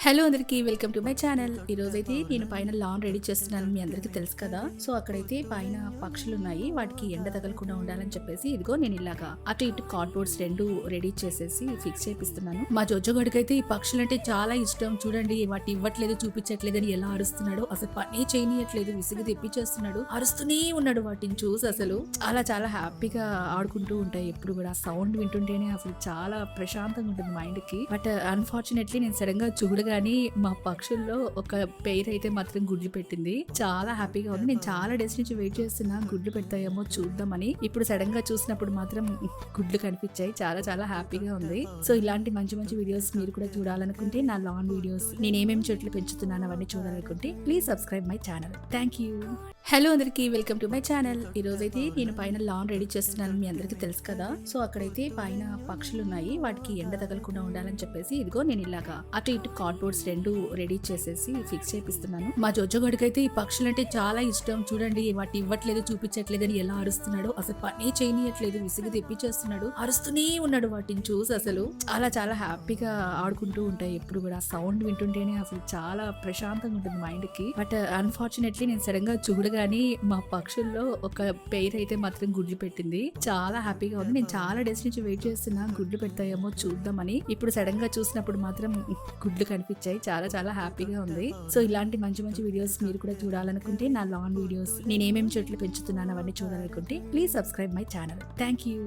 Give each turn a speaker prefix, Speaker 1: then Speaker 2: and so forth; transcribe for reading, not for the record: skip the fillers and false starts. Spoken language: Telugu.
Speaker 1: హలో అందరికి వెల్కమ్ టు మై ఛానల్. ఈ రోజైతే నేను పైన లాన్ రెడీ చేస్తున్నాను, మీ అందరికి తెలుసు కదా. సో అక్కడైతే పైన పక్షులు ఉన్నాయి, వాటికి ఎండ తగలకుండా ఉండాలని చెప్పేసి ఇదిగో నేను ఇలాగా అటు ఇటు కార్డ్బోర్డ్స్ రెండు రెడీ చేసేసి ఫిక్స్ చేపిస్తున్నాను. మా జొజ్జగడికి అయితే ఈ పక్షులు అంటే చాలా ఇష్టం. చూడండి, వాటి ఇవ్వట్లేదు, చూపించట్లేదు అని ఎలా అరుస్తున్నాడు. అసలు పని చేయనీయట్లేదు, విసిగి తెప్పించేస్తున్నాడు, అరుస్తూనే ఉన్నాడు. వాటిని చూసి అసలు చాలా చాలా హ్యాపీగా ఆడుకుంటూ ఉంటాయి. ఎప్పుడు కూడా సౌండ్ వింటుంటేనే అసలు చాలా ప్రశాంతంగా ఉంటుంది మైండ్ కి. బట్ అన్ఫార్చునేట్లీ నేను సడన్ గా కానీ మా పక్షుల్లో ఒక పేరు అయితే మాత్రం గుడ్లు పెట్టింది. చాలా హ్యాపీగా ఉంది. నేను చాలా డేస్ నుంచి వెయిట్ చేస్తున్నా, గుడ్లు పెడతాయేమో చూద్దామని. ఇప్పుడు సడన్ గా చూసినప్పుడు మాత్రం గుడ్లు కనిపించాయి. చాలా చాలా హ్యాపీగా ఉంది. సో ఇలాంటి మంచి మంచి వీడియోస్ మీరు కూడా చూడాలనుకుంటే, నా లాన్ వీడియోస్, నేను ఏమేమి చెట్లు పెంచుతున్నాను అవన్నీ చూడాలనుకుంటే please subscribe my channel. Thank you. Hello అందరికి వెల్కమ్ టు మై ఛానల్. ఈ రోజైతే నేను పైన లాన్ రెడీ చేస్తున్నాను, మీ అందరికి తెలుసు కదా. సో అక్కడైతే పైన పక్షులు ఉన్నాయి, వాటికి ఎండ తగలకుండా ఉండాలని చెప్పేసి ఇదిగో నేను ఇలాగా అటు ఇటు కార్డ్బోర్డ్స్ రెండు రెడీ చేసేసి ఫిక్స్ చేపిస్తున్నాను. మా జొజ్జగడికి అయితే ఈ పక్షులు అంటే చాలా ఇష్టం. చూడండి, వాటి ఇవ్వట్లేదు, చూపించట్లేదు అని ఎలా అరుస్తున్నాడు. అసలు పని చేయనీయట్లేదు, విసిగి తెప్పించేస్తున్నాడు, అరుస్తూనే ఉన్నాడు. వాటిని చూసి అసలు చాలా చాలా హ్యాపీగా ఆడుకుంటూ ఉంటాయి. ఎప్పుడు కూడా సౌండ్ వింటుంటేనే అసలు చాలా ప్రశాంతంగా ఉంటుంది మైండ్ కి. బట్ అన్ఫార్చునేట్లీ నేను సడన్ గా కానీ మా పక్షుల్లో ఒక పేరు అయితే మాత్రం గుడ్లు పెట్టింది. చాలా హ్యాపీగా ఉంది. నేను చాలా డేస్ నుంచి వెయిట్ చేస్తున్నా, గుడ్లు పెడతాయేమో చూద్దామని. ఇప్పుడు సడన్ గా చూసినప్పుడు మాత్రం గుడ్లు కనిపించాయి. చాలా చాలా హ్యాపీగా ఉంది. సో ఇలాంటి మంచి మంచి వీడియోస్ మీరు కూడా చూడాలనుకుంటే, నా లాన్ వీడియోస్, నేను ఏమేమి చెట్లు పెంచుతున్నాను అవన్నీ చూడాలనుకుంటే please subscribe my channel. Thank you.